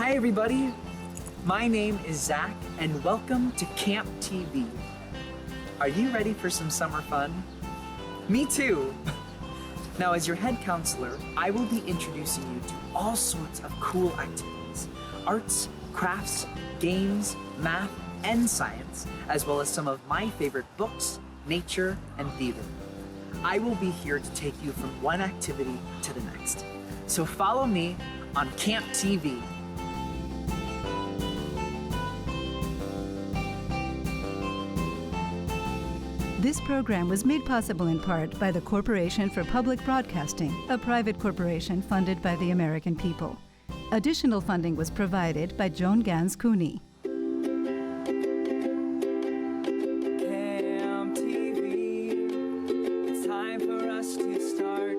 Hi everybody, my name is Zach and welcome to Camp TV. Are you ready for some summer fun? Me too! Now as your head counselor, I will be introducing you to all sorts of cool activities. Arts, crafts, games, math, and science, as well as some of my favorite books, nature, and theater. I will be here to take you from one activity to the next. So follow me on Camp TV. This program was made possible in part by the Corporation for Public Broadcasting, a private corporation funded by the American people. Additional funding was provided by Joan Gans Cooney. Camp TV, it's time for us to start.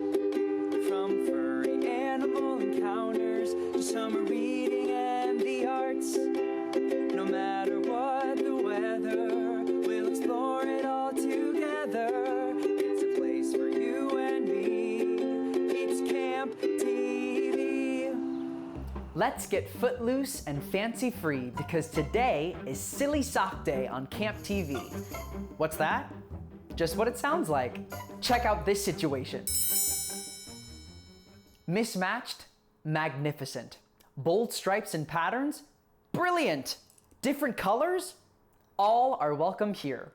From furry animal encounters to summer reading and the arts. No matter what the weather, we'll explore it all together. It's a place for you and me. It's Camp TV. Let's get footloose and fancy free because today is Silly Sock Day on Camp TV. What's that? Just what it sounds like. Check out this situation. Mismatched, magnificent. Bold stripes and patterns, brilliant. Different colors, all are welcome here.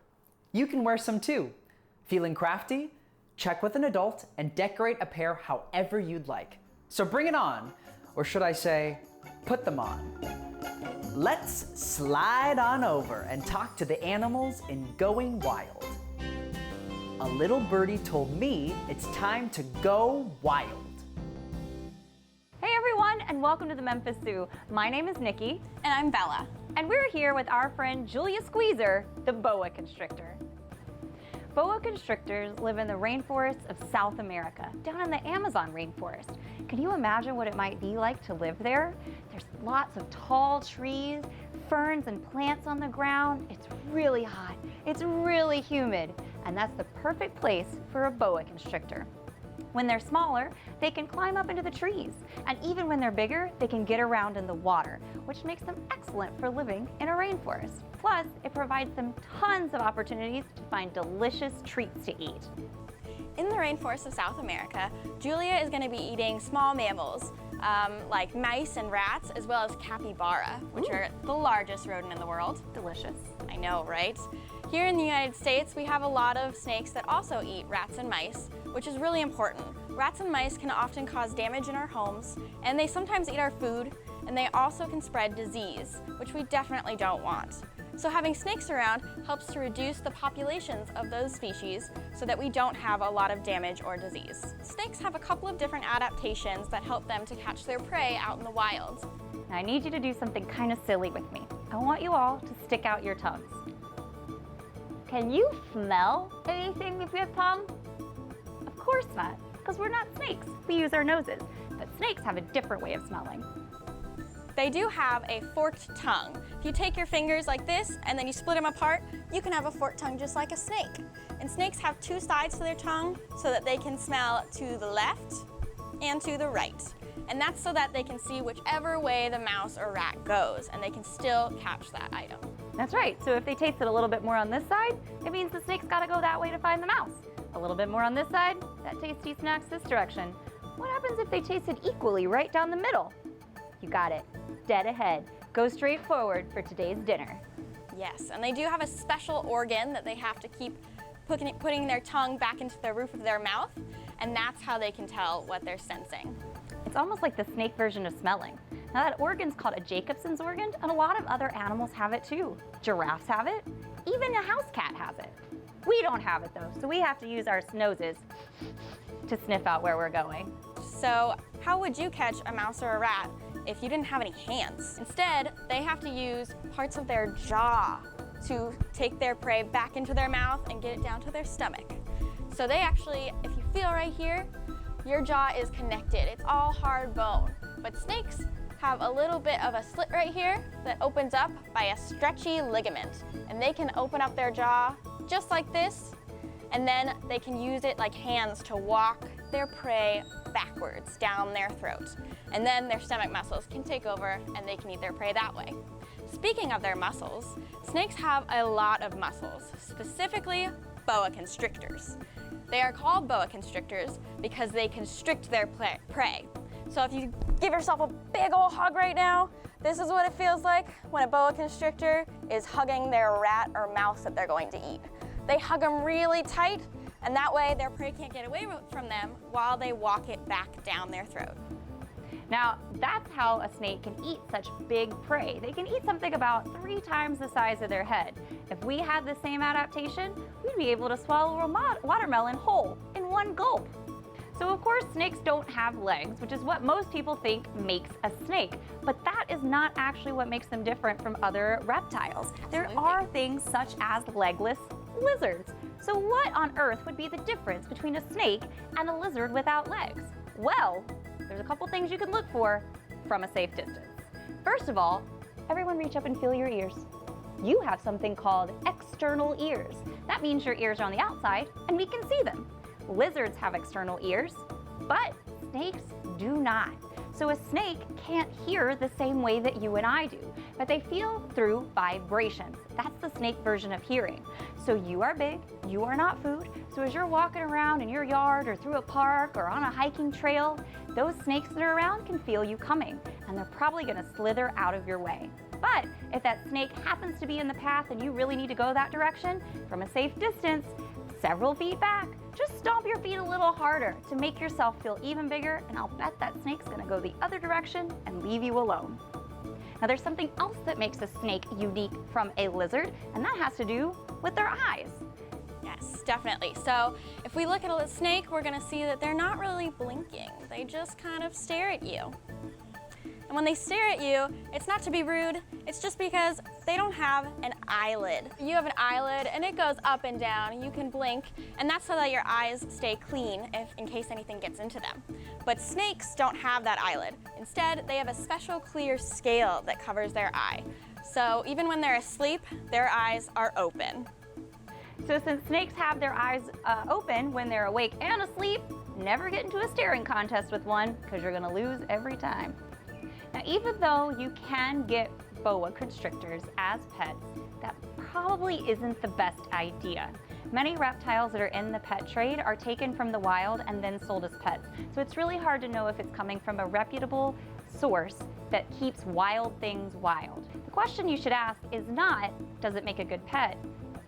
You can wear some too. Feeling crafty? Check with an adult and decorate a pair however you'd like. So bring it on, or should I say, put them on. Let's slide on over and talk to the animals in Going Wild. A little birdie told me it's time to go wild. Hey everyone, and welcome to the Memphis Zoo. My name is Nikki. And I'm Bella. And we're here with our friend Julia Squeezer, the boa constrictor. Boa constrictors live in the rainforests of South America, down in the Amazon rainforest. Can you imagine what it might be like to live there? There's lots of tall trees, ferns and plants on the ground. It's really hot, it's really humid, and that's the perfect place for a boa constrictor. When they're smaller, they can climb up into the trees. And even when they're bigger, they can get around in the water, which makes them excellent for living in a rainforest. Plus, it provides them tons of opportunities to find delicious treats to eat. In the rainforest of South America, Julia is going to be eating small mammals like mice and rats, as well as capybara, which are the largest rodent in the world. Delicious. I know, right? Here in the United States, we have a lot of snakes that also eat rats and mice, which is really important. Rats and mice can often cause damage in our homes, and they sometimes eat our food, and they also can spread disease, which we definitely don't want. So having snakes around helps to reduce the populations of those species so that we don't have a lot of damage or disease. Snakes have a couple of different adaptations that help them to catch their prey out in the wild. Now, I need you to do something kind of silly with me. I want you all to stick out your tongues. Can you smell anything with your tongue? Of course not, because we're not snakes. We use our noses, but snakes have a different way of smelling. They do have a forked tongue. If you take your fingers like this and then you split them apart, you can have a forked tongue just like a snake. And snakes have two sides to their tongue so that they can smell to the left and to the right. And that's so that they can see whichever way the mouse or rat goes, and they can still catch that item. That's right, so if they tasted a little bit more on this side, it means the snake's gotta go that way to find the mouse. A little bit more on this side, that tasty snack's this direction. What happens if they tasted equally right down the middle? You got it, dead ahead. Go straight forward for today's dinner. Yes, and they do have a special organ that they have to keep putting their tongue back into the roof of their mouth, and that's how they can tell what they're sensing. It's almost like the snake version of smelling. Now that organ's called a Jacobson's organ, and a lot of other animals have it too. Giraffes have it, even a house cat has it. We don't have it though, so we have to use our noses to sniff out where we're going. So how would you catch a mouse or a rat if you didn't have any hands? Instead, they have to use parts of their jaw to take their prey back into their mouth and get it down to their stomach. So they actually, if you feel right here, your jaw is connected. It's all hard bone. But snakes have a little bit of a slit right here that opens up by a stretchy ligament. And they can open up their jaw just like this, and then they can use it like hands to walk their prey backwards down their throat. And then their stomach muscles can take over and they can eat their prey that way. Speaking of their muscles, snakes have a lot of muscles, specifically boa constrictors. They are called boa constrictors because they constrict their prey. So if you give yourself a big old hug right now, this is what it feels like when a boa constrictor is hugging their rat or mouse that they're going to eat. They hug them really tight, and that way their prey can't get away from them while they walk it back down their throat. Now, that's how a snake can eat such big prey. They can eat something about 3 times the size of their head. If we had the same adaptation, we'd be able to swallow a watermelon whole in one gulp. So of course, snakes don't have legs, which is what most people think makes a snake. But that is not actually what makes them different from other reptiles. There are things such as legless lizards. So what on earth would be the difference between a snake and a lizard without legs? Well, there's a couple things you can look for from a safe distance. First of all, everyone reach up and feel your ears. You have something called external ears. That means your ears are on the outside and we can see them. Lizards have external ears, but snakes do not. So a snake can't hear the same way that you and I do, but they feel through vibrations. That's the snake version of hearing. So you are big, you are not food. So as you're walking around in your yard or through a park or on a hiking trail, those snakes that are around can feel you coming, and they're probably gonna slither out of your way. But if that snake happens to be in the path and you really need to go that direction, from a safe distance, several feet back, just stomp your feet a little harder to make yourself feel even bigger, and I'll bet that snake's gonna go the other direction and leave you alone. Now there's something else that makes a snake unique from a lizard, and that has to do with their eyes. Yes, definitely. So if we look at a snake, we're gonna see that they're not really blinking. They just kind of stare at you. And when they stare at you, it's not to be rude, it's just because they don't have an eyelid. You have an eyelid and it goes up and down, you can blink, and that's so that your eyes stay clean in case anything gets into them. But snakes don't have that eyelid. Instead, they have a special clear scale that covers their eye. So even when they're asleep, their eyes are open. So since snakes have their eyes open when they're awake and asleep, never get into a staring contest with one, because you're gonna lose every time. Now, even though you can get boa constrictors as pets, that probably isn't the best idea. Many reptiles that are in the pet trade are taken from the wild and then sold as pets. So it's really hard to know if it's coming from a reputable source that keeps wild things wild. The question you should ask is not, does it make a good pet?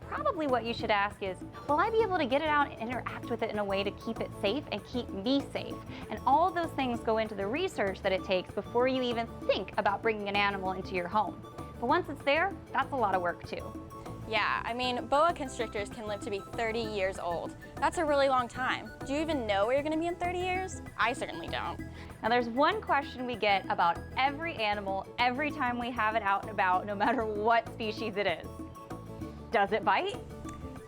Probably what you should ask is, will I be able to get it out and interact with it in a way to keep it safe and keep me safe? And all of those things go into the research that it takes before you even think about bringing an animal into your home. But once it's there, that's a lot of work too. Yeah, I mean, boa constrictors can live to be 30 years old. That's a really long time. Do you even know where you're gonna be in 30 years? I certainly don't. Now there's one question we get about every animal every time we have it out and about, no matter what species it is. Does it bite?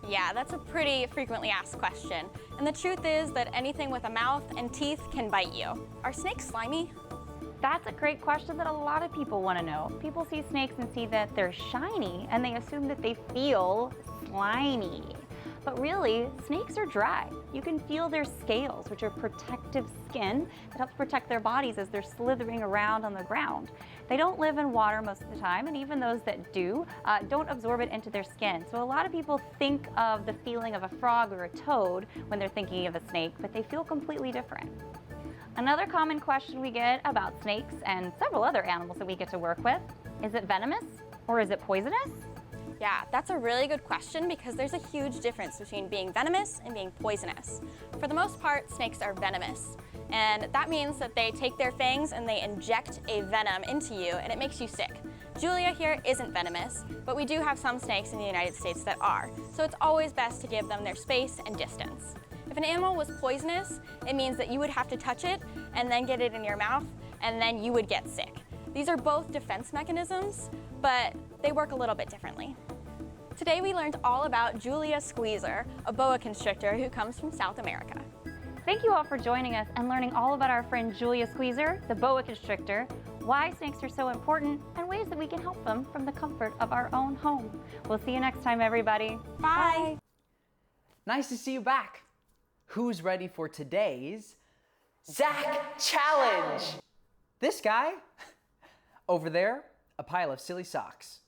Yeah, that's a pretty frequently asked question. And the truth is that anything with a mouth and teeth can bite you. Are snakes slimy? That's a great question that a lot of people want to know. People see snakes and see that they're shiny, and they assume that they feel slimy. But really, snakes are dry. You can feel their scales, which are protective skin that helps protect their bodies as they're slithering around on the ground. They don't live in water most of the time, and even those that do, don't absorb it into their skin. So a lot of people think of the feeling of a frog or a toad when they're thinking of a snake, but they feel completely different. Another common question we get about snakes and several other animals that we get to work with, is it venomous or is it poisonous? Yeah, that's a really good question because there's a huge difference between being venomous and being poisonous. For the most part, snakes are venomous. And that means that they take their fangs and they inject a venom into you and it makes you sick. Julia here isn't venomous, but we do have some snakes in the United States that are. So it's always best to give them their space and distance. If an animal was poisonous, it means that you would have to touch it and then get it in your mouth and then you would get sick. These are both defense mechanisms, but they work a little bit differently. Today we learned all about Julia Squeezer, a boa constrictor who comes from South America. Thank you all for joining us and learning all about our friend Julia Squeezer, the boa constrictor, why snakes are so important, and ways that we can help them from the comfort of our own home. We'll see you next time, everybody. Bye. Nice to see you back. Who's ready for today's Zach Challenge? This guy. Over there, a pile of silly socks.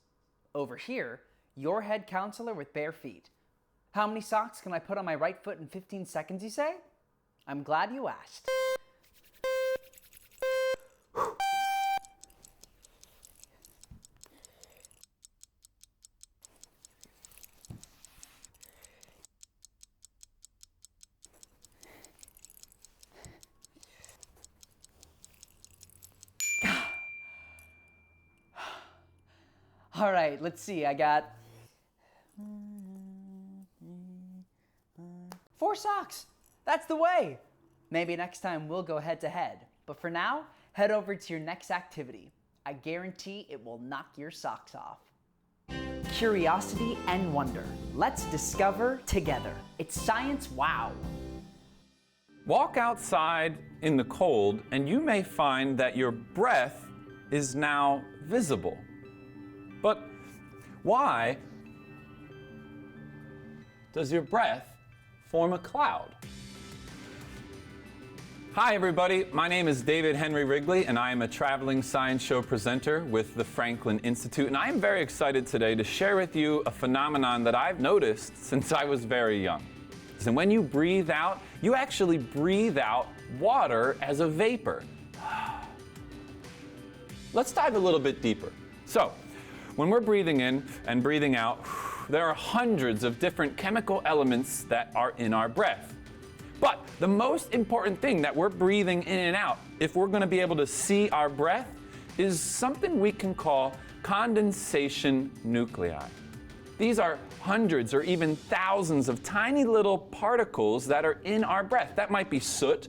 Over here, your head counselor with bare feet. How many socks can I put on my right foot in 15 seconds, you say? I'm glad you asked. All right, let's see. I got 4 socks. That's the way. Maybe next time we'll go head to head. But for now, head over to your next activity. I guarantee it will knock your socks off. Curiosity and wonder. Let's discover together. It's Science Wow. Walk outside in the cold and you may find that your breath is now visible. But why does your breath form a cloud? Hi everybody, my name is David Henry Wrigley and I am a traveling science show presenter with the Franklin Institute, and I am very excited today to share with you a phenomenon that I've noticed since I was very young. And when you breathe out, you actually breathe out water as a vapor. Let's dive a little bit deeper. So, when we're breathing in and breathing out, there are hundreds of different chemical elements that are in our breath. But the most important thing that we're breathing in and out, if we're going to be able to see our breath, is something we can call condensation nuclei. These are hundreds or even thousands of tiny little particles that are in our breath. That might be soot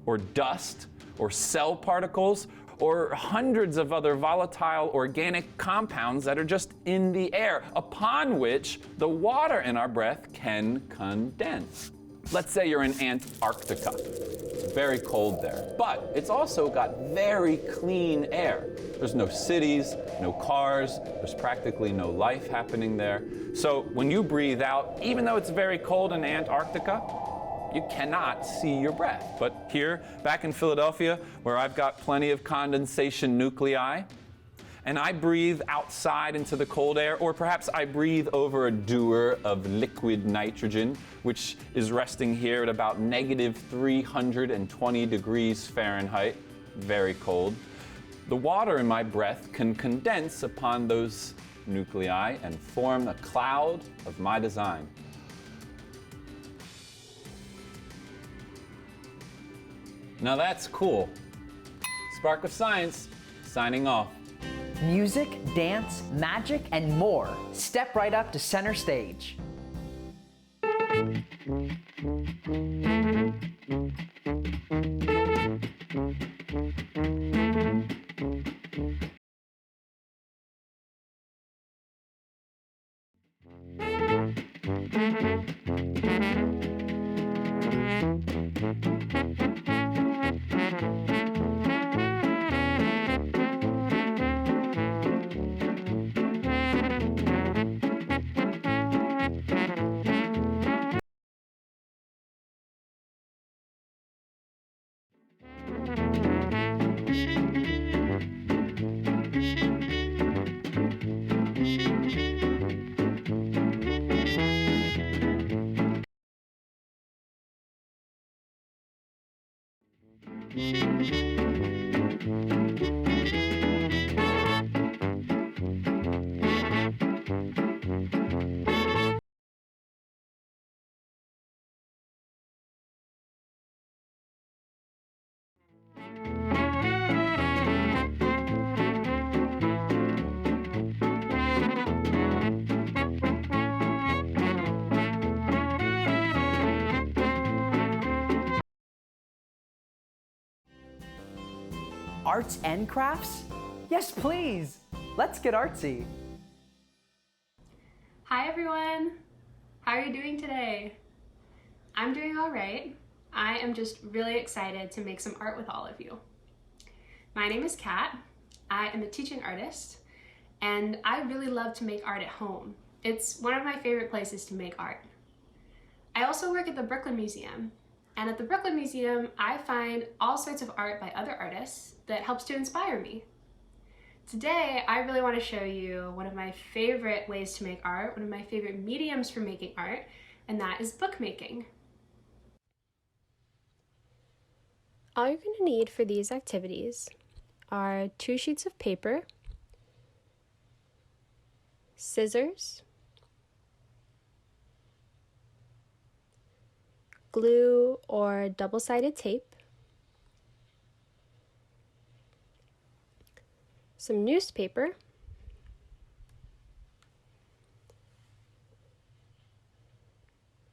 or dust or cell particles, or hundreds of other volatile organic compounds that are just in the air, upon which the water in our breath can condense. Let's say you're in Antarctica. It's very cold there, but it's also got very clean air. There's no cities, no cars, there's practically no life happening there. So when you breathe out, even though it's very cold in Antarctica, you cannot see your breath. But here, back in Philadelphia, where I've got plenty of condensation nuclei, and I breathe outside into the cold air, or perhaps I breathe over a dewar of liquid nitrogen, which is resting here at about negative 320 degrees Fahrenheit, very cold. The water in my breath can condense upon those nuclei and form a cloud of my design. Now that's cool. Spark of Science, signing off. Music, dance, magic, and more. Step right up to center stage. Arts and crafts? Yes, please. Let's get artsy. Hi everyone. How are you doing today? I'm doing all right. I am just really excited to make some art with all of you. My name is Kat. I am a teaching artist, and I really love to make art at home. It's one of my favorite places to make art. I also work at the Brooklyn Museum, And at the Brooklyn Museum, I find all sorts of art by other artists that helps to inspire me. Today, I really want to show you one of my favorite ways to make art, one of my favorite mediums for making art, and that is bookmaking. All you're going to need for these activities are 2 sheets of paper, scissors, glue or double-sided tape, some newspaper,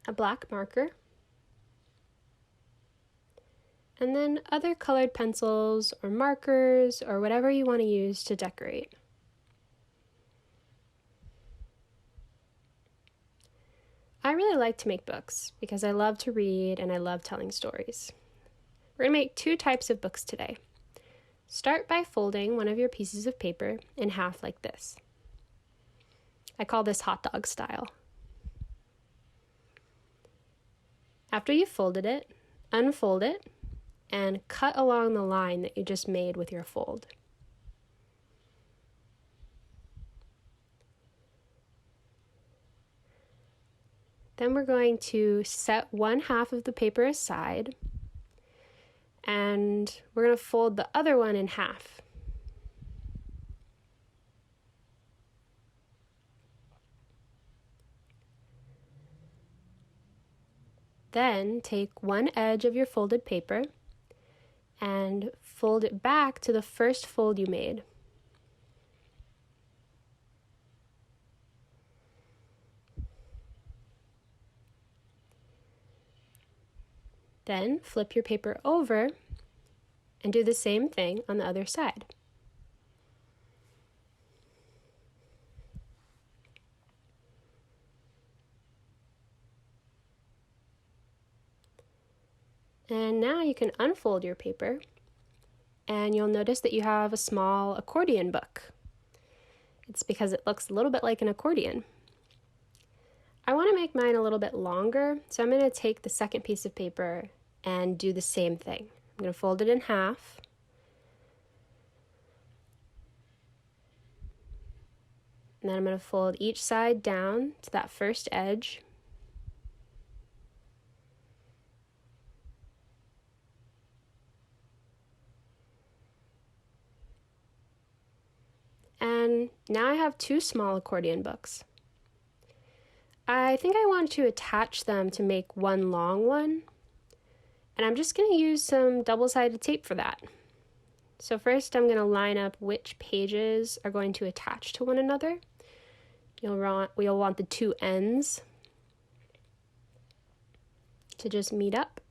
a black marker, and then other colored pencils or markers or whatever you want to use to decorate. I really like to make books because I love to read and I love telling stories. We're going to make 2 types of books today. Start by folding one of your pieces of paper in half like this. I call this hot dog style. After you've folded it, unfold it and cut along the line that you just made with your fold. Then we're going to set one half of the paper aside and we're going to fold the other one in half. Then take one edge of your folded paper and fold it back to the first fold you made. Then flip your paper over and do the same thing on the other side. And now you can unfold your paper and you'll notice that you have a small accordion book. It's because it looks a little bit like an accordion. I want to make mine a little bit longer, so I'm going to take the second piece of paper and do the same thing. I'm going to fold it in half. And then I'm going to fold each side down to that first edge. And now I have 2 small accordion books. I think I want to attach them to make one long one. And I'm just going to use some double-sided tape for that. So first I'm going to line up which pages are going to attach to one another. You'll want the 2 ends to just meet up.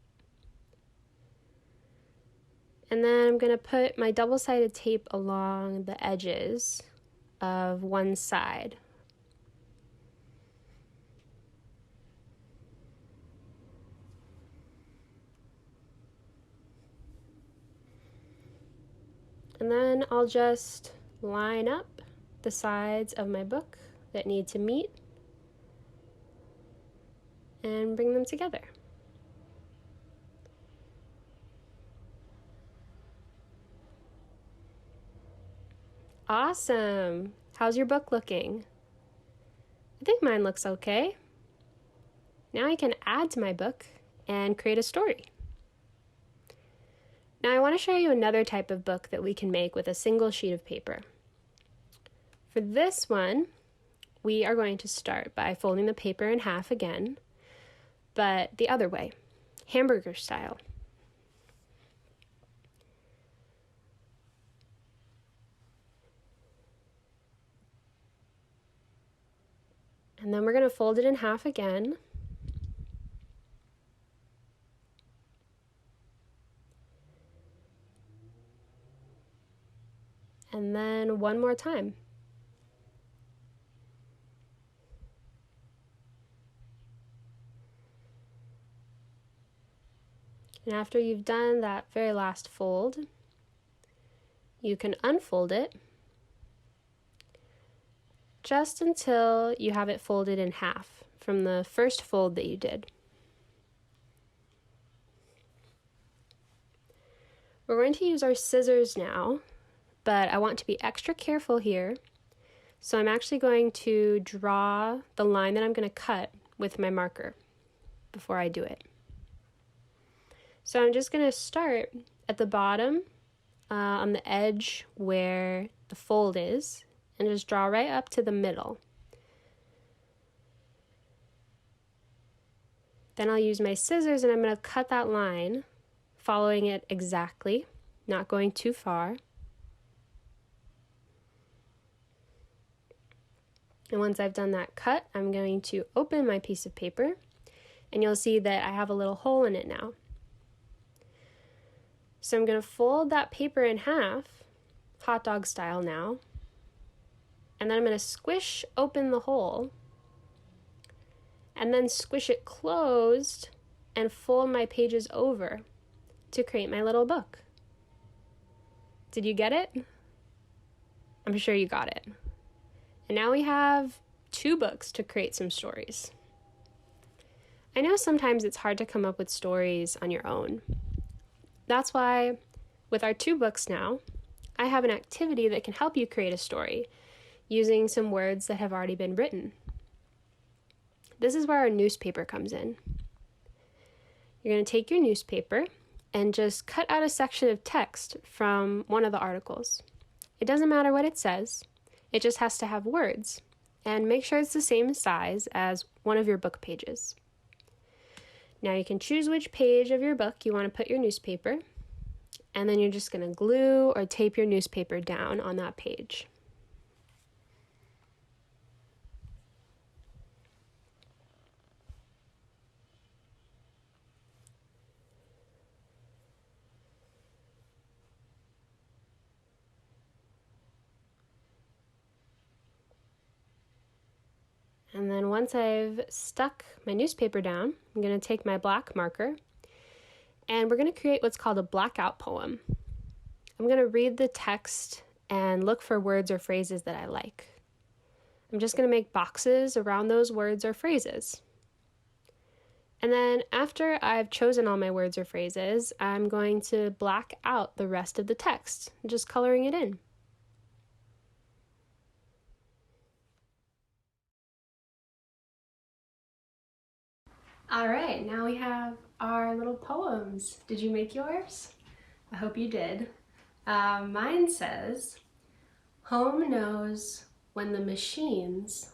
And then I'm going to put my double-sided tape along the edges of one side. And then I'll just line up the sides of my book that need to meet and bring them together. Awesome! How's your book looking? I think mine looks okay. Now I can add to my book and create a story. Now I want to show you another type of book that we can make with a single sheet of paper. For this one, we are going to start by folding the paper in half again, but the other way, hamburger style. And then we're going to fold it in half again. And then one more time. And after you've done that very last fold, you can unfold it just until you have it folded in half from the first fold that you did. We're going to use our scissors now, but I want to be extra careful here. So I'm actually going to draw the line that I'm going to cut with my marker before I do it. So I'm just going to start at the bottom on the edge where the fold is and just draw right up to the middle. Then I'll use my scissors and I'm going to cut that line, following it exactly, not going too far. And once I've done that cut, I'm going to open my piece of paper and you'll see that I have a little hole in it now. So I'm going to fold that paper in half, hot dog style now, and then I'm going to squish open the hole and then squish it closed and fold my pages over to create my little book. Did you get it? I'm sure you got it. And now we have 2 books to create some stories. I know sometimes it's hard to come up with stories on your own. That's why with our 2 books now, I have an activity that can help you create a story using some words that have already been written. This is where our newspaper comes in. You're going to take your newspaper and just cut out a section of text from one of the articles. It doesn't matter what it says. It just has to have words, and make sure it's the same size as one of your book pages. Now you can choose which page of your book you want to put your newspaper, and then you're just going to glue or tape your newspaper down on that page. And then once I've stuck my newspaper down, I'm going to take my black marker and we're going to create what's called a blackout poem. I'm going to read the text and look for words or phrases that I like. I'm just going to make boxes around those words or phrases. And then after I've chosen all my words or phrases, I'm going to black out the rest of the text, just coloring it in. All right, now we have our little poems. Did you make yours? I hope you did. Mine says, home knows when the machines...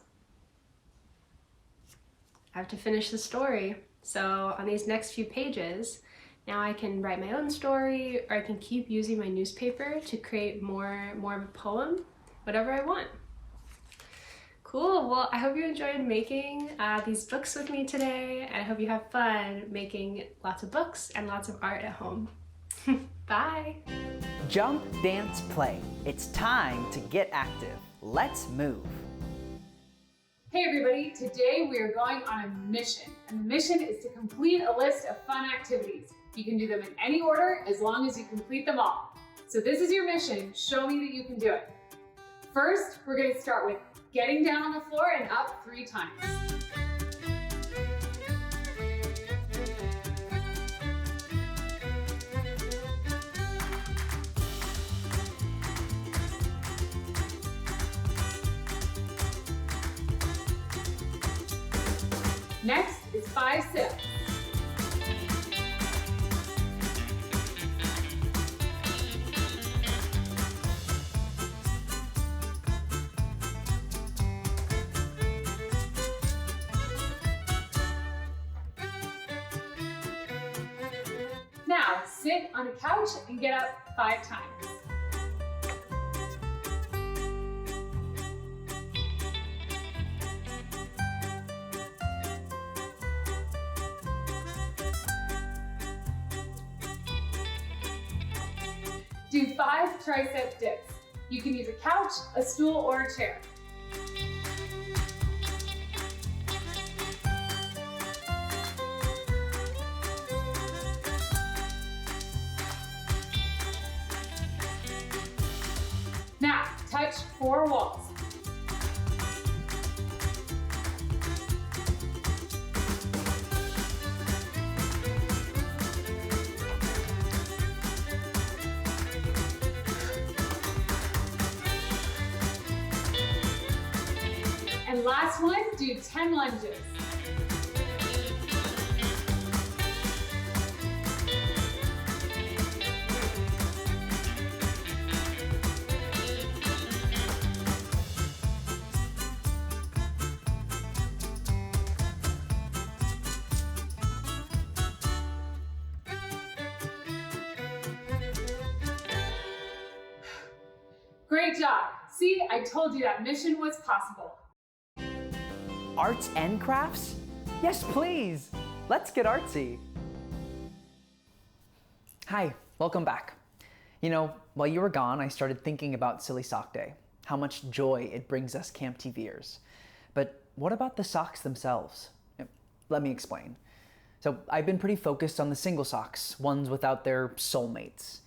I have to finish the story. So on these next few pages, now I can write my own story, or I can keep using my newspaper to create more of a poem, whatever I want. Cool, well, I hope you enjoyed making these books with me today, and I hope you have fun making lots of books and lots of art at home. Bye! Jump, dance, play. It's time to get active. Let's move. Hey everybody, today we are going on a mission, and the mission is to complete a list of fun activities. You can do them in any order as long as you complete them all. So this is your mission, show me that you can do it. First, we're going to start with getting down on the floor and up 3 times. Next is 5 sit-ups. Now, sit on a couch and get up 5 times. Do 5 tricep dips. You can use a couch, a stool, or a chair. Now, touch 4 walls. And last one, do 10 lunges. Great job. See, I told you that mission was possible. Arts and crafts? Yes, please. Let's get artsy. Hi, welcome back. You know, while you were gone, I started thinking about Silly Sock Day, how much joy it brings us Camp TVers. But what about the socks themselves? Let me explain. So I've been pretty focused on the single socks, ones without their soulmates.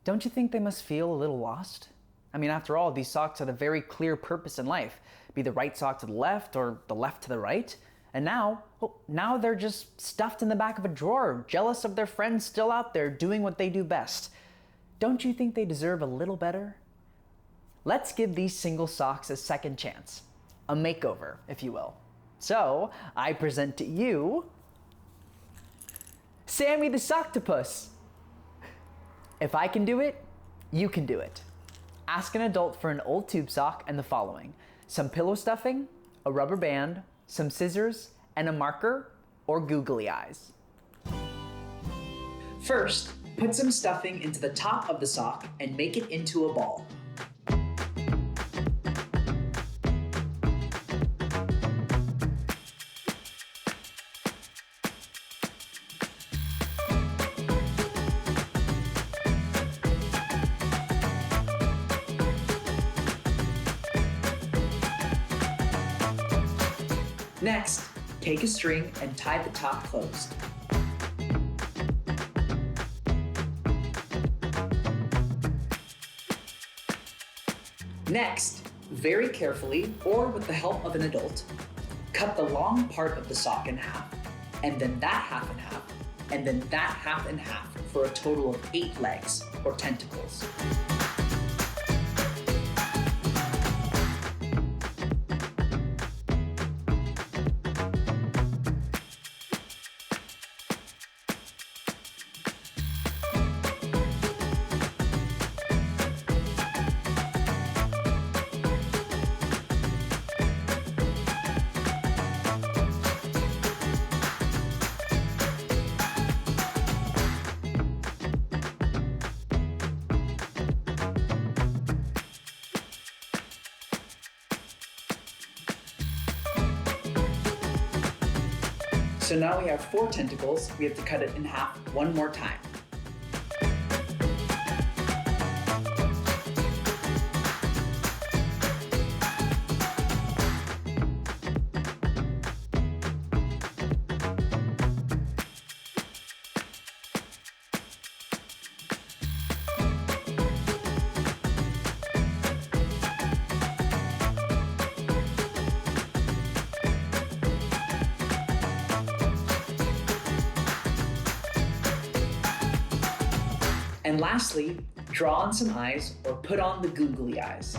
Don't you think they must feel a little lost? I mean, after all, these socks had a very clear purpose in life. Be the right sock to the left or the left to the right. And now they're just stuffed in the back of a drawer, jealous of their friends still out there doing what they do best. Don't you think they deserve a little better? Let's give these single socks a second chance. A makeover, if you will. So, I present to you, Sammy the Socktopus. If I can do it, you can do it. Ask an adult for an old tube sock and the following: some pillow stuffing, a rubber band, some scissors, and a marker or googly eyes. First, put some stuffing into the top of the sock and make it into a ball. Next, take a string and tie the top closed. Next, very carefully, or with the help of an adult, cut the long part of the sock in half, and then that half in half, and then that half in half for a total of 8 legs, or tentacles. So now we have 4 tentacles. We have to cut it in half one more time. And lastly, draw on some eyes or put on the googly eyes.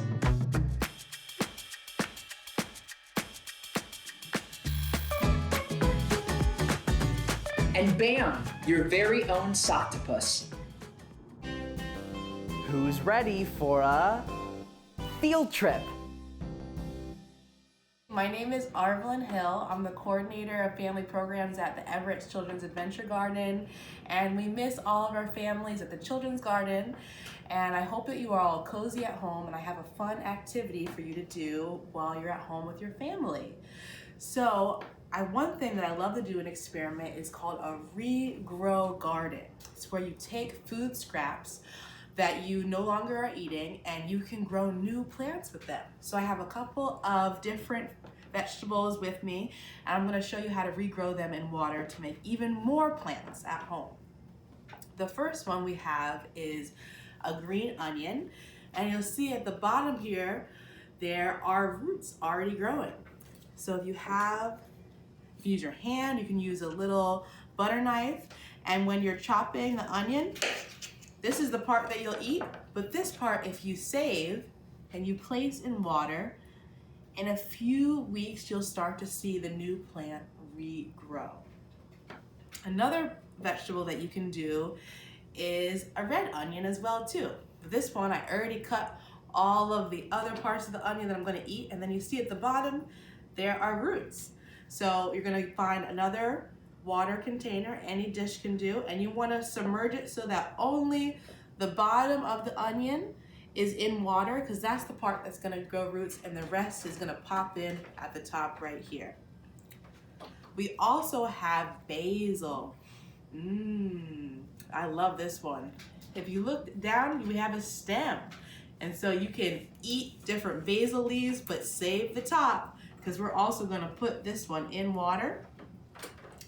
And bam, your very own Socktopus. Who's ready for a field trip? My name is Arvelyn Hill. I'm the coordinator of family programs at the Everett Children's Adventure Garden, and we miss all of our families at the Children's Garden, and I hope that you are all cozy at home and I have a fun activity for you to do while you're at home with your family. So one thing that I love to do an experiment is called a regrow garden. It's where you take food scraps that you no longer are eating and you can grow new plants with them. So I have a couple of different vegetables with me, and I'm going to show you how to regrow them in water to make even more plants at home. The first one we have is a green onion, and you'll see at the bottom here there are roots already growing. So if you use your hand, you can use a little butter knife, and when you're chopping the onion, this is the part that you'll eat, but this part, if you save and you place in water, In a few weeks, you'll start to see the new plant regrow. Another vegetable that you can do is a red onion as well too. This one, I already cut all of the other parts of the onion that I'm gonna eat, and then you see at the bottom, there are roots. So you're gonna find another water container, any dish can do, and you wanna submerge it so that only the bottom of the onion is in water, because that's the part that's gonna grow roots, and the rest is gonna pop in at the top right here. We also have basil. I love this one. If you look down, we have a stem. And so you can eat different basil leaves, but save the top, because we're also gonna put this one in water.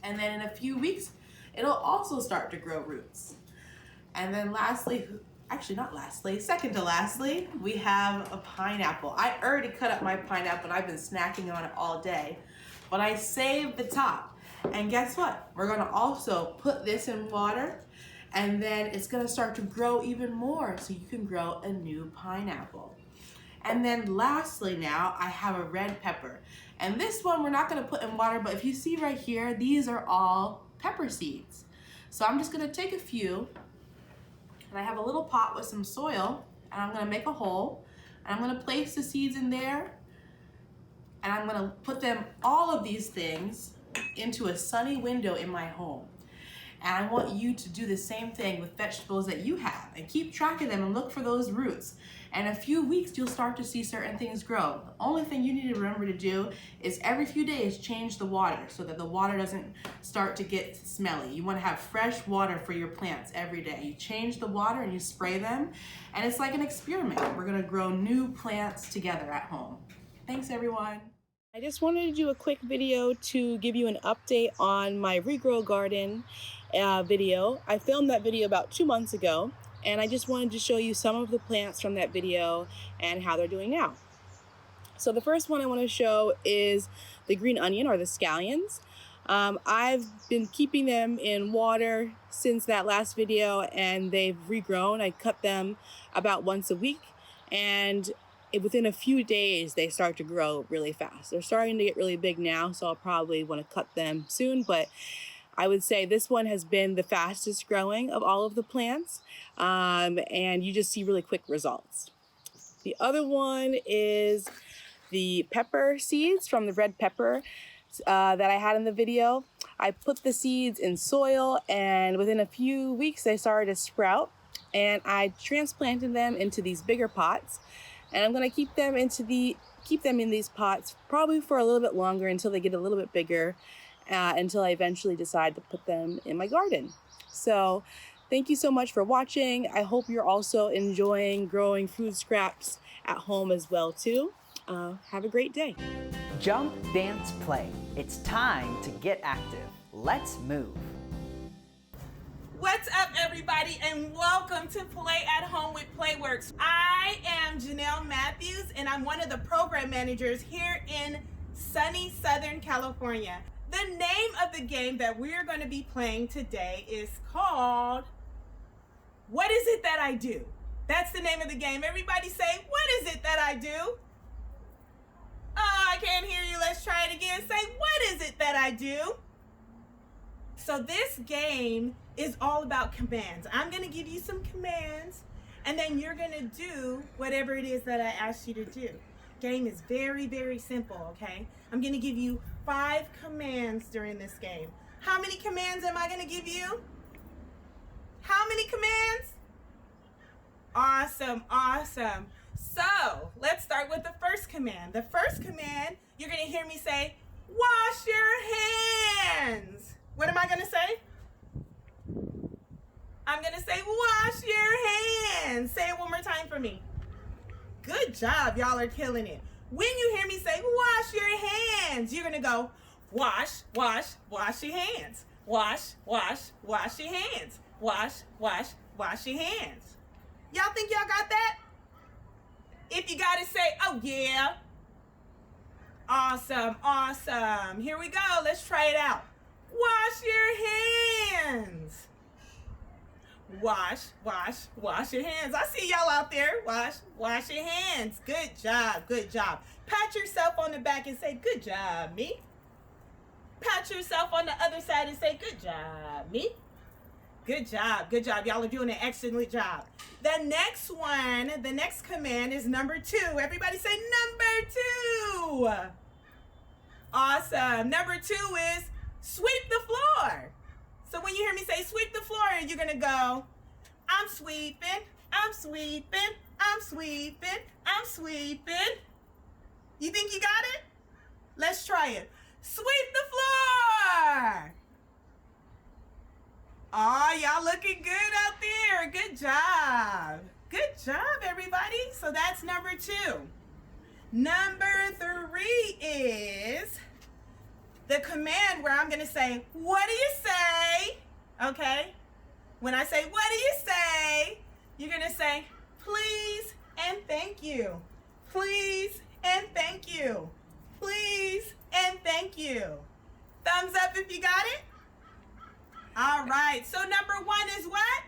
And then in a few weeks, it'll also start to grow roots. And then lastly, actually not lastly, second to lastly, we have a pineapple. I already cut up my pineapple and I've been snacking on it all day, but I saved the top. And guess what? We're gonna also put this in water, and then it's gonna start to grow even more so you can grow a new pineapple. And then lastly now, I have a red pepper. And this one we're not gonna put in water, but if you see right here, these are all pepper seeds. So I'm just gonna take a few, and I have a little pot with some soil, and I'm gonna make a hole, and I'm gonna place the seeds in there, and I'm gonna put them, all of these things, into a sunny window in my home. And I want you to do the same thing with vegetables that you have, and keep track of them and look for those roots. And in a few weeks, you'll start to see certain things grow. The only thing you need to remember to do is every few days change the water so that the water doesn't start to get smelly. You want to have fresh water for your plants every day. You change the water and you spray them, and it's like an experiment. We're gonna grow new plants together at home. Thanks everyone. I just wanted to do a quick video to give you an update on my regrow garden video. I filmed that video about 2 months ago, and I just wanted to show you some of the plants from that video and how they're doing now. So the first one I want to show is the green onion, or the scallions. I've been keeping them in water since that last video, and they've regrown. I cut them about once a week, and within a few days they start to grow really fast. They're starting to get really big now, so I'll probably want to cut them soon, but I would say this one has been the fastest growing of all of the plants, and you just see really quick results. The other one is the pepper seeds from the red pepper that I had in the video. I put the seeds in soil, and within a few weeks they started to sprout, and I transplanted them into these bigger pots. And I'm gonna keep them in these pots probably for a little bit longer until they get a little bit bigger, until I eventually decide to put them in my garden. So thank you so much for watching. I hope you're also enjoying growing food scraps at home as well too. Have a great day. Jump, dance, play. It's time to get active. Let's move. What's up, everybody, and welcome to Play at Home with Playworks. I am Janelle Matthews, and I'm one of the program managers here in sunny Southern California. The name of the game that we're going to be playing today is called What Is It That I Do? That's the name of the game. Everybody say, what is it that I do? Oh, I can't hear you. Let's try it again. Say, what is it that I do? So this game is all about commands. I'm going to give you some commands, and then you're going to do whatever it is that I asked you to do. Game is very, very simple, okay? I'm going to give you 5 commands during this game. How many commands am I going to give you? How many commands? Awesome, awesome. So let's start with the first command. The first command, you're going to hear me say, wash your hands. What am I going to say? I'm going to say, wash your hands. Say it one more time for me. Good job. Y'all are killing it. When you hear me say, wash your hands, you're going to go, wash, wash, wash your hands. Wash, wash, wash your hands. Wash, wash, wash your hands. Y'all think y'all got that? If you got it, say, oh yeah. Awesome, awesome. Here we go. Let's try it out. Wash your hands. wash, wash, wash your hands. I see y'all out there. Wash, wash your hands. Good job, good job. Pat yourself on the back and say, good job, me. Pat yourself on the other side and say, good job, me. Good job, good job. Y'all are doing an excellent job. The next one, the next command is number 2. Everybody say number 2. Awesome. Number 2 is sweep the floor. So when you hear me say sweep the floor, you're gonna go, I'm sweeping, I'm sweeping, I'm sweeping, I'm sweeping. You think you got it? Let's try it. Sweep the floor. Oh, y'all looking good out there. Good job. Good job, everybody. So that's number 2. Number 3 is the command where I'm going to say, what do you say? Okay. When I say, what do you say? You're going to say, please and thank you. Please and thank you. Please and thank you. Thumbs up if you got it. All right, so number 1 is what?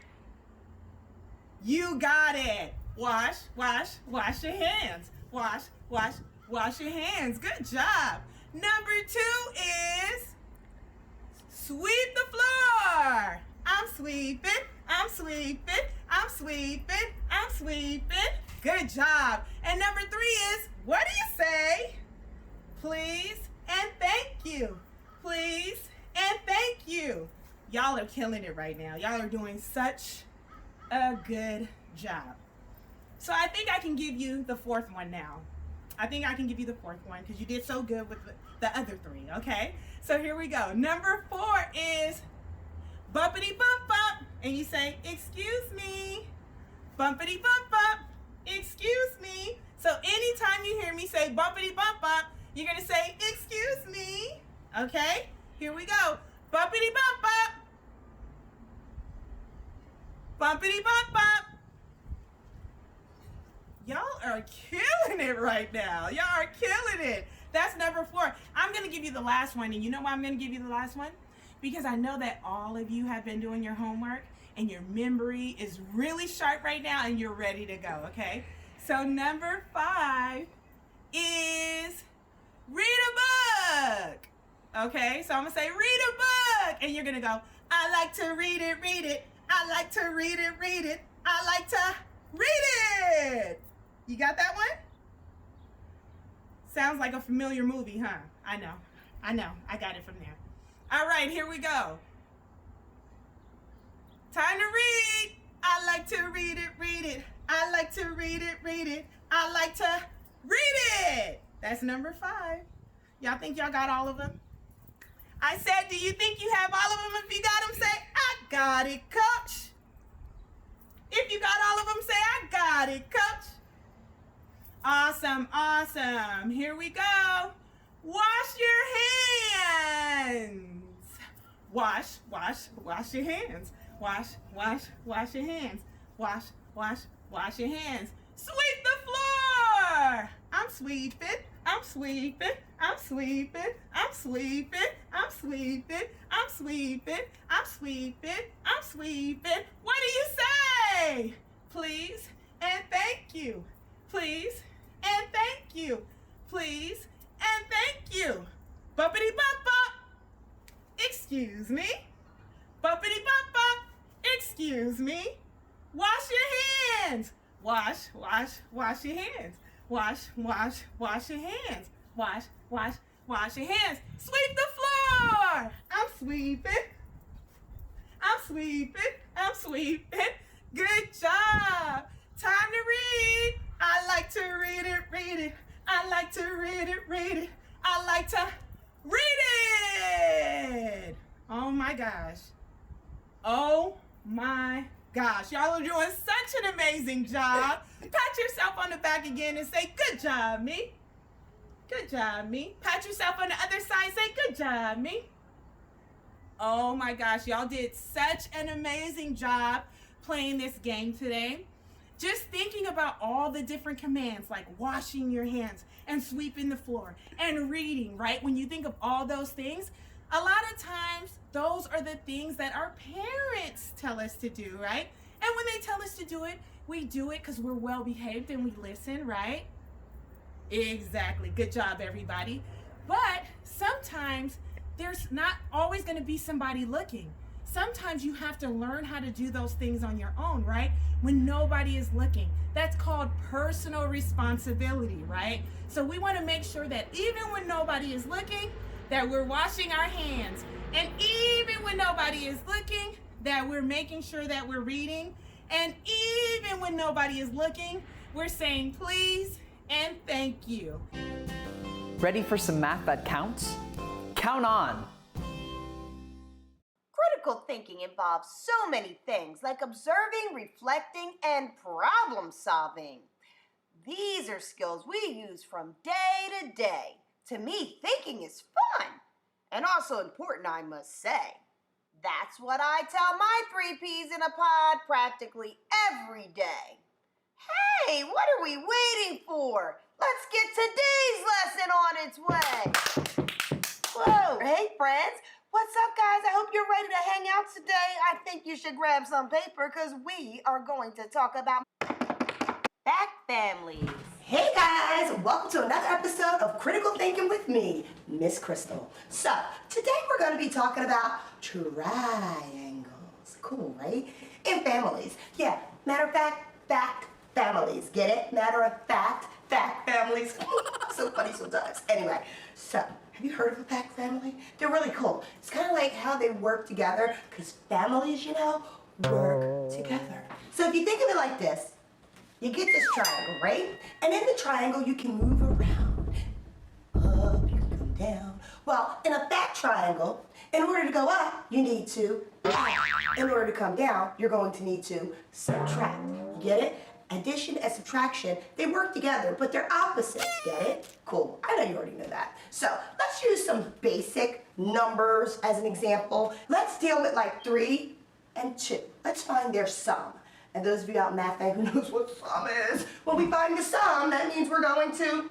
You got it. Wash, wash, wash your hands. Wash, wash, wash your hands. Good job. Number 2 is sweep the floor. I'm sweeping, I'm sweeping, I'm sweeping, I'm sweeping. Good job. And number 3 is, what do you say? Please and thank you. Please and thank you. Y'all are killing it right now. Y'all are doing such a good job. So I think I can give you the 4th one now. I think I can give you the 4th one because you did so good with the other 3, okay? So here we go. Number 4 is bumpity bump bump. And you say, excuse me. Bumpity bump bump. Excuse me. So anytime you hear me say bumpity bump bump, you're going to say, excuse me. Okay? Here we go. Bumpity bump bump. Bumpity bump bump. Y'all are killing it right now. Y'all are killing it. That's number 4. I'm going to give you the last one. And you know why I'm going to give you the last one? Because I know that all of you have been doing your homework and your memory is really sharp right now and you're ready to go, okay? So number 5 is read a book. Okay, so I'm gonna say read a book, and you're gonna go, I like to read it, read it. I like to read it, read it. I like to read it. You got that one? Sounds like a familiar movie, huh? I know, I got it from there. All right, here we go. Time to read. I like to read it, read it. I like to read it, read it. I like to read it. That's number 5. Y'all think y'all got all of them? I said, do you think you have all of them? If you got them, say, I got it, coach. If you got all of them, say, I got it, coach. Awesome, awesome. Here we go. Wash your hands. Wash, wash, wash your hands. Wash, wash, wash your hands. Wash, wash, wash your hands. Sweep the floor. I'm sweeping. I'm sweeping. I'm sweeping. I'm sweeping. I'm sweeping. I'm sweeping. I'm sweeping. I'm sweeping. What do you say? Please and thank you. Please and thank you. Please and thank you. Bumpity bump bump. Excuse me. Bumpity bump bump. Excuse me. Wash your hands. Wash, wash, wash your hands. Wash, wash, wash your hands. Wash, wash, wash your hands. Sweep the floor. I'm sweeping. I'm sweeping. I'm sweeping. Good job. Time to read. I like to read it, read it. I like to read it, read it. I like to read it. Oh my gosh. Oh my gosh. Y'all are doing such an amazing job. Pat yourself on the back again and say, good job, me. Good job, me. Pat yourself on the other side and say, good job, me. Oh my gosh, y'all did such an amazing job playing this game today. Just thinking about all the different commands like washing your hands and sweeping the floor and reading, right? When you think of all those things, A lot of times, those are the things that our parents tell us to do, right? And when they tell us to do it, we do it because we're well behaved and we listen, right? Exactly. Good job, everybody. But sometimes there's not always going to be somebody looking. Sometimes you have to learn how to do those things on your own, right? When nobody is looking. That's called personal responsibility, right? So we want to make sure that even when nobody is looking, that we're washing our hands. And even when nobody is looking, that we're making sure that we're reading. And even when nobody is looking, we're saying please and thank you. Ready for some math that counts? Count on! Critical thinking involves so many things like observing, reflecting, and problem solving. These are skills we use from day to day. To me, thinking is fun and also important, I must say. That's what I tell my 3 Ps in a pod practically every day. Hey, what are we waiting for? Let's get today's lesson on its way. Whoa, hey friends. What's up, guys? I hope you're ready to hang out today. I think you should grab some paper because we are going to talk about back families. Hey guys, welcome to another episode of Critical Thinking with me, Miss Crystal. So, today we're going to be talking about triangles. Cool, right? In families. Yeah, matter of fact families. Get it? Matter of fact families. So funny sometimes. Anyway, so have you heard of a fact family? They're really cool. It's kind of like how they work together because families, work together. So if you think of it like this, you get this triangle, right? And in the triangle, you can move around. Up, you can come down. Well, in a fact triangle, in order to go up, you need to add. In order to come down, you're going to need to subtract. You get it? Addition and subtraction, they work together, but they're opposites. Get it? Cool. I know you already know that. So let's use some basic numbers as an example. Let's deal with like 3 and 2. Let's find their sum. And those of you out in math who knows what sum is, when we find the sum, that means we're going to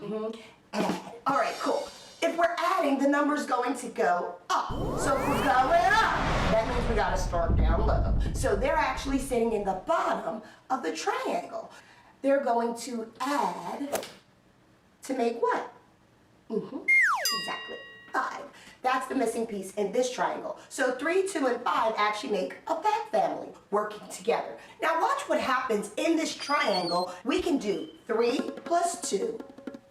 add. All right, cool. If we're adding, the number's going to go up. So if we're going up, that means we gotta start down low. So they're actually sitting in the bottom of the triangle. They're going to add to make what? Exactly, 5. That's the missing piece in this triangle. So 3, 2, and 5 actually make a fact family working together. Now watch what happens in this triangle. We can do 3 plus 2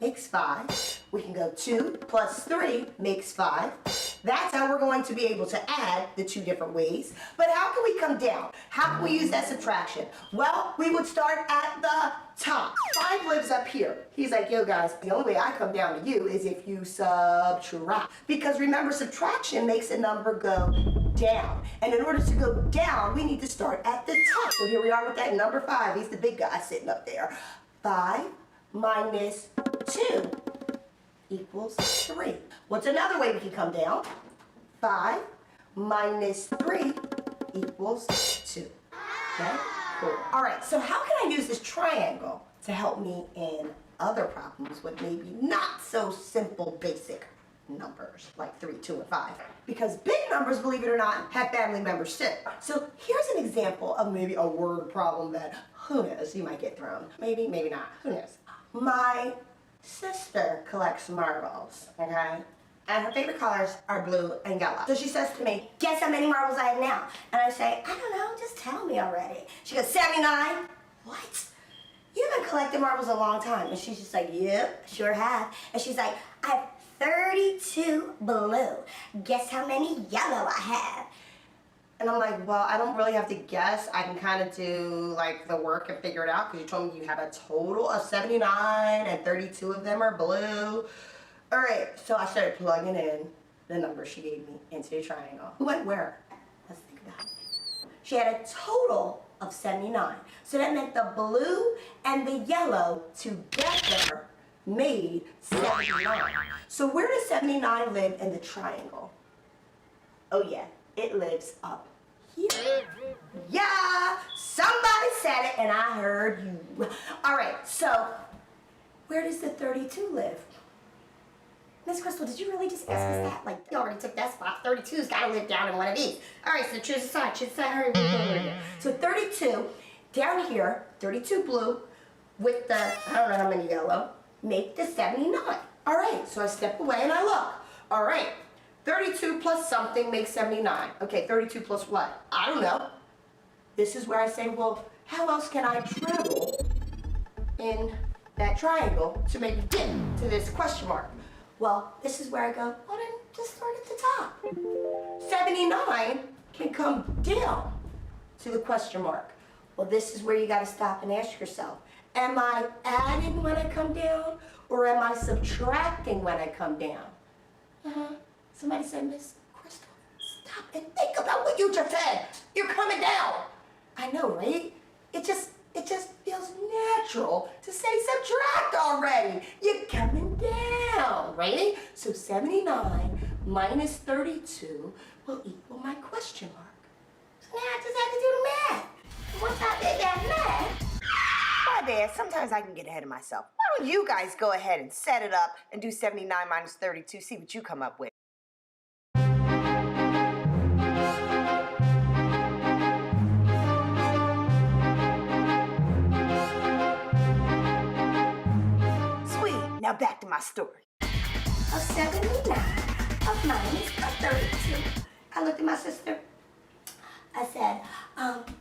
makes 5. We can go 2 plus 3 makes 5. That's how we're going to be able to add the 2 different ways. But how can we come down? How can we use that subtraction? Well, we would start at the top. 5 lives up here. He's like, yo guys, the only way I come down to you is if you subtract. Because remember, subtraction makes a number go down. And in order to go down, we need to start at the top. So here we are with that number 5. He's the big guy sitting up there. 5 minus 2 equals 3. What's another way we can come down? 5 minus 3 equals 2. Okay? Cool. All right, so how can I use this triangle to help me in other problems with maybe not so simple basic numbers like 3, 2, and 5? Because big numbers, believe it or not, have family members too. So here's an example of maybe a word problem that, who knows, you might get thrown. Maybe, maybe not. Who knows? My sister collects marbles, okay? And her favorite colors are blue and yellow. So she says to me, guess how many marbles I have now? And I say, I don't know, just tell me already. She goes, 79. What? You've been collecting marbles a long time. And she's just like, yep, sure have. And she's like, I have 32 blue. Guess how many yellow I have? And I'm like, well, I don't really have to guess. I can kind of do like the work and figure it out because you told me you have a total of 79 and 32 of them are blue. All right, so I started plugging in the number she gave me into the triangle. Who went where? Let's think about it. She had a total of 79. So that meant the blue and the yellow together made 79. So where does 79 live in the triangle? Oh yeah, it lives up here. Yeah, somebody said it and I heard you. All right, so where does the 32 live? Miss Crystal, did you really just ask us that? Like, you already took that spot. 32's got to live down in one of these. All right, so choose a side. Choose a side. Hurry, we'll go over here. So 32, down here, 32 blue with the, I don't know how many yellow, make the 79. All right, so I step away and I look. All right, 32 plus something makes 79. Okay, 32 plus what? I don't know. This is where I say, well, how else can I travel in that triangle to maybe get to this question mark? Well, this is where I go, well then just start at the top. 79 can come down to the question mark. Well, this is where you gotta stop and ask yourself, am I adding when I come down or am I subtracting when I come down? Somebody said, Miss Crystal, stop and think about what you just said. You're coming down. I know, right? It just feels natural to say subtract already. You're coming down, right? So 79 minus 32 will equal my question mark. So now I just have to do the math. Once I did that math, My bad. Sometimes I can get ahead of myself. Why don't you guys go ahead and set it up and do 79 minus 32, see what you come up with. Sweet. Now back to my story. of 79 of minus 32. I looked at my sister. I said,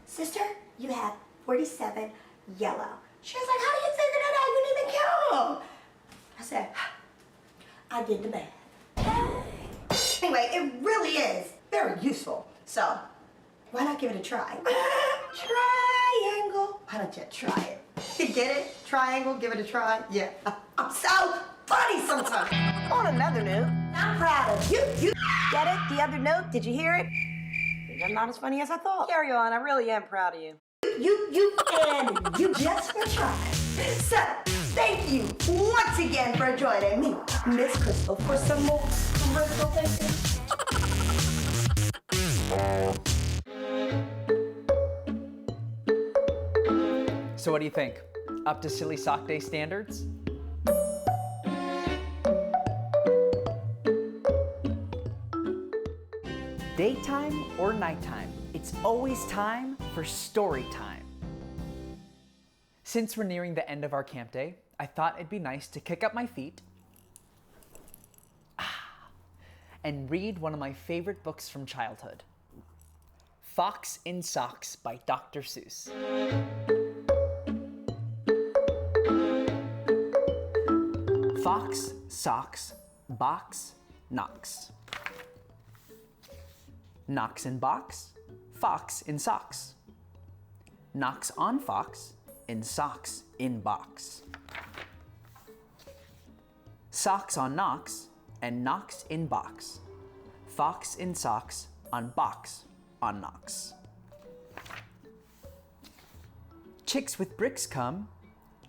sister, you have 47 yellow. She was like, how do you figure that out? You didn't even count them. I said, I did the math. Anyway, it really is very useful. So, why not give it a try? Triangle. Why don't you try it? You get it? Triangle, give it a try? Yeah. I'm so funny sometimes. On another note, I'm proud of you. You get it? The other note, did you hear it? I'm not as funny as I thought. Carry on, I really am proud of you. and you just for trying. So, thank you once again for joining me, Miss Crystal, for some more commercial thinking. So what do you think? Up to Silly Sock Day standards? Daytime or nighttime, it's always time for story time. Since we're nearing the end of our camp day, I thought it'd be nice to kick up my feet and read one of my favorite books from childhood, Fox in Socks by Dr. Seuss. Fox, socks, box, knocks. Knocks in box, fox in socks. Knocks on fox, in socks in box. Socks on knocks, and knocks in box. Fox in socks, on box, on knocks. Chicks with bricks come,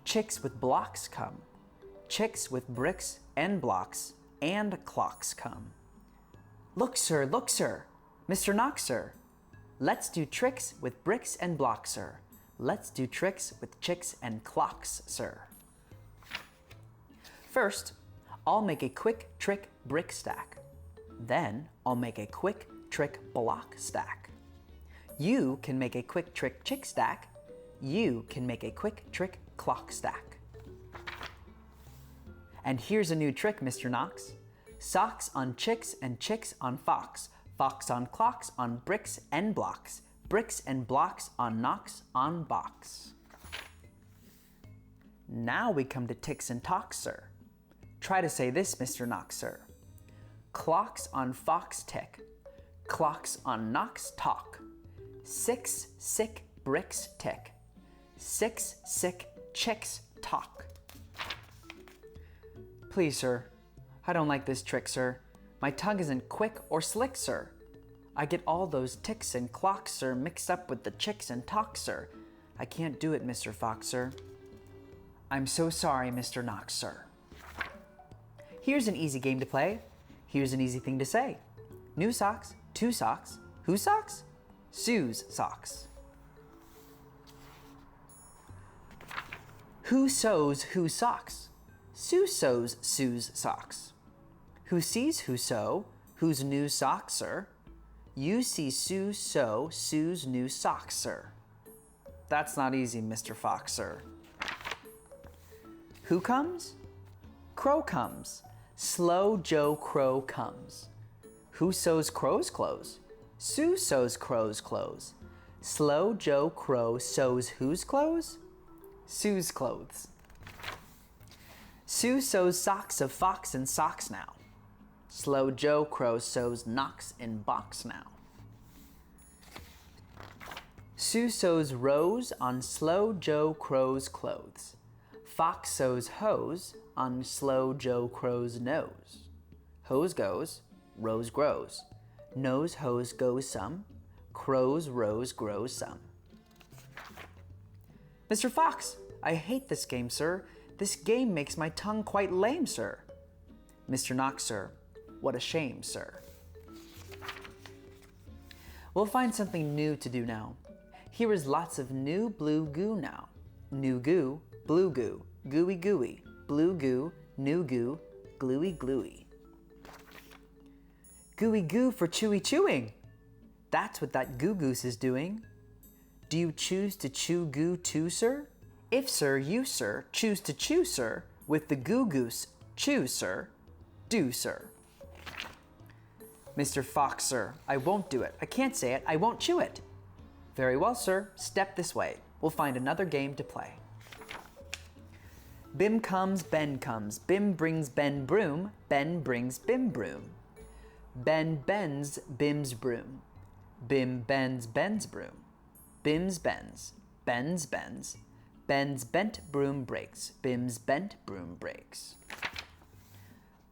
chicks with blocks come. Chicks with bricks and blocks and clocks come. Look, sir, Mr. Knox, sir. Let's do tricks with bricks and blocks, sir. Let's do tricks with chicks and clocks, sir. First, I'll make a quick trick brick stack. Then I'll make a quick trick block stack. You can make a quick trick chick stack. You can make a quick trick clock stack. And here's a new trick, Mr. Knox. Socks on chicks and chicks on fox. Fox on clocks on bricks and blocks. Bricks and blocks on knocks on box. Now we come to ticks and talks, sir. Try to say this, Mr. Knox, sir. Clocks on fox tick. Clocks on knocks talk. 6 sick bricks tick. 6 sick chicks talk. Please, sir, I don't like this trick, sir. My tongue isn't quick or slick, sir. I get all those ticks and clocks, sir, mixed up with the chicks and talks, sir. I can't do it, Mr. Fox, sir. I'm so sorry, Mr. Knox, sir. Here's an easy game to play. Here's an easy thing to say. New socks, 2 socks. Whose socks? Sue's socks. Who sews whose socks? Sue sews Sue's socks. Who sees who sew? Whose new socks, sir? You see Sue sew Sue's new socks, sir. That's not easy, Mr. Fox, sir. Who comes? Crow comes. Slow Joe Crow comes. Who sews Crow's clothes? Sue sews Crow's clothes. Slow Joe Crow sews whose clothes? Sue's clothes. Sue sews socks of fox in socks now. Slow Joe Crow sews knocks in box now. Sue sews rose on Slow Joe Crow's clothes. Fox sews hose on Slow Joe Crow's nose. Hose goes, rose grows. Nose hose goes some, Crow's rose grows some. Mr. Fox, I hate this game, sir. This game makes my tongue quite lame, sir. Mr. Knox, sir, what a shame, sir. We'll find something new to do now. Here is lots of new blue goo now. New goo, blue goo, gooey gooey, blue goo, new goo, gluey gluey. Gooey goo for chewy chewing. That's what that goo goose is doing. Do you choose to chew goo too, sir? If, sir, you, sir, choose to chew, sir, with the goo goose, choose, sir, do, sir. Mr. Fox, sir, I won't do it. I can't say it. I won't chew it. Very well, sir. Step this way. We'll find another game to play. Bim comes, Ben comes. Bim brings Ben broom. Ben brings Bim broom. Ben bends Bim's broom. Bim bends Ben's broom. Bim's bends. Ben's bends. Ben's bent broom breaks. Bim's bent broom breaks.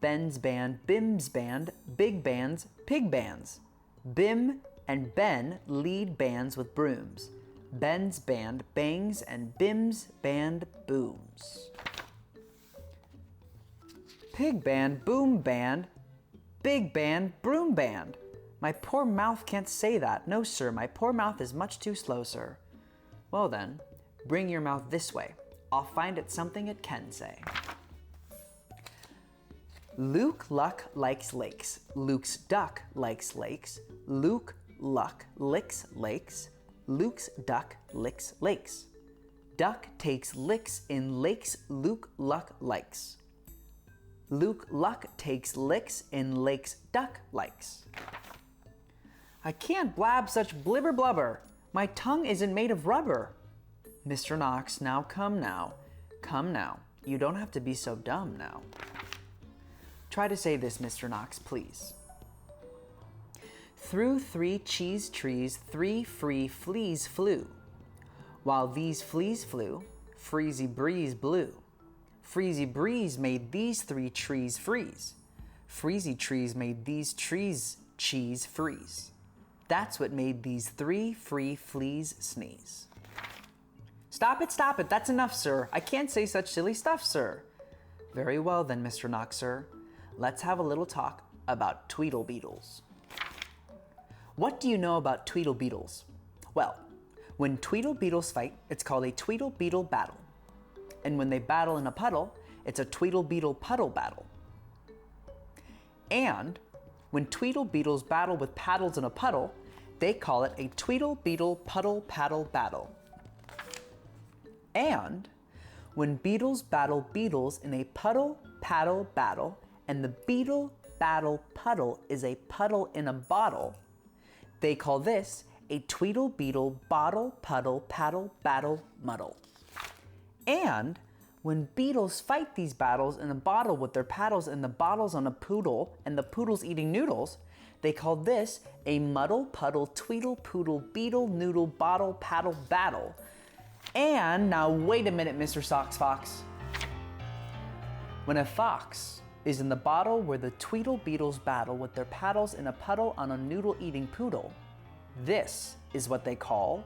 Ben's band, Bim's band, big bands, pig bands. Bim and Ben lead bands with brooms. Ben's band bangs and Bim's band booms. Pig band, boom band, big band, broom band. My poor mouth can't say that. No, sir, my poor mouth is much too slow, sir. Well then, bring your mouth this way. I'll find it something it can say. Luke Luck likes lakes. Luke's duck likes lakes. Luke Luck licks lakes. Luke's duck licks lakes. Duck takes licks in lakes Luke Luck likes. Luke Luck takes licks in lakes Duck likes. I can't blab such blibber blubber. My tongue isn't made of rubber. Mr. Knox, now come now. Come now. You don't have to be so dumb now. Try to say this, Mr. Knox, please. Through 3 cheese trees, 3 free fleas flew. While these fleas flew, Freezy breeze blew. Freezy breeze made these 3 trees freeze. Freezy trees made these trees cheese freeze. That's what made these 3 free fleas sneeze. Stop it, that's enough, sir. I can't say such silly stuff, sir. Very well then, Mr. Knox, sir. Let's have a little talk about Tweedle Beetles. What do you know about Tweedle Beetles? Well, when Tweedle Beetles fight, it's called a Tweedle Beetle battle. And when they battle in a puddle, it's a Tweedle Beetle puddle battle. And when Tweedle Beetles battle with paddles in a puddle, they call it a Tweedle Beetle puddle paddle battle. And when beetles battle beetles in a puddle paddle battle, and the beetle battle puddle is a puddle in a bottle, they call this a Tweedle Beetle bottle puddle paddle battle muddle. And when beetles fight these battles in a bottle with their paddles and the bottles on a poodle and the poodle's eating noodles, they call this a muddle puddle tweedle poodle beetle noodle bottle paddle battle. And now wait a minute, Mr. Sox Fox. When a fox is in the bottle where the Tweedle Beetles battle with their paddles in a puddle on a noodle-eating poodle, this is what they call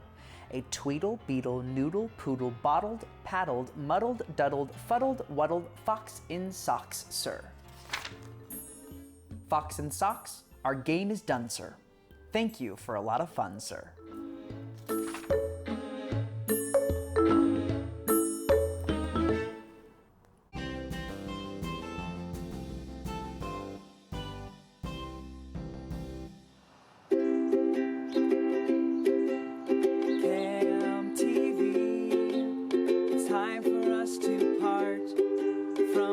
a Tweedle Beetle noodle poodle bottled, paddled, muddled, duddled, fuddled, wuddled fox in socks, sir. Fox in socks, our game is done, sir. Thank you for a lot of fun, sir.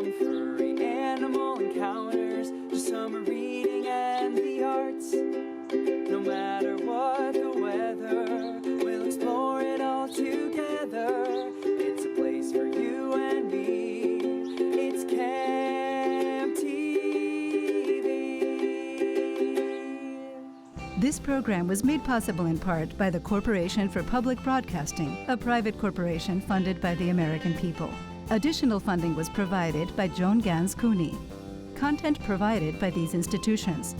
From furry animal encounters to summer reading and the arts. No matter what the weather, we'll explore it all together. It's a place for you and me. It's Camp TV. This program was made possible in part by the Corporation for Public Broadcasting, a private corporation funded by the American people. Additional funding was provided by Joan Gans Cooney. Content provided by these institutions.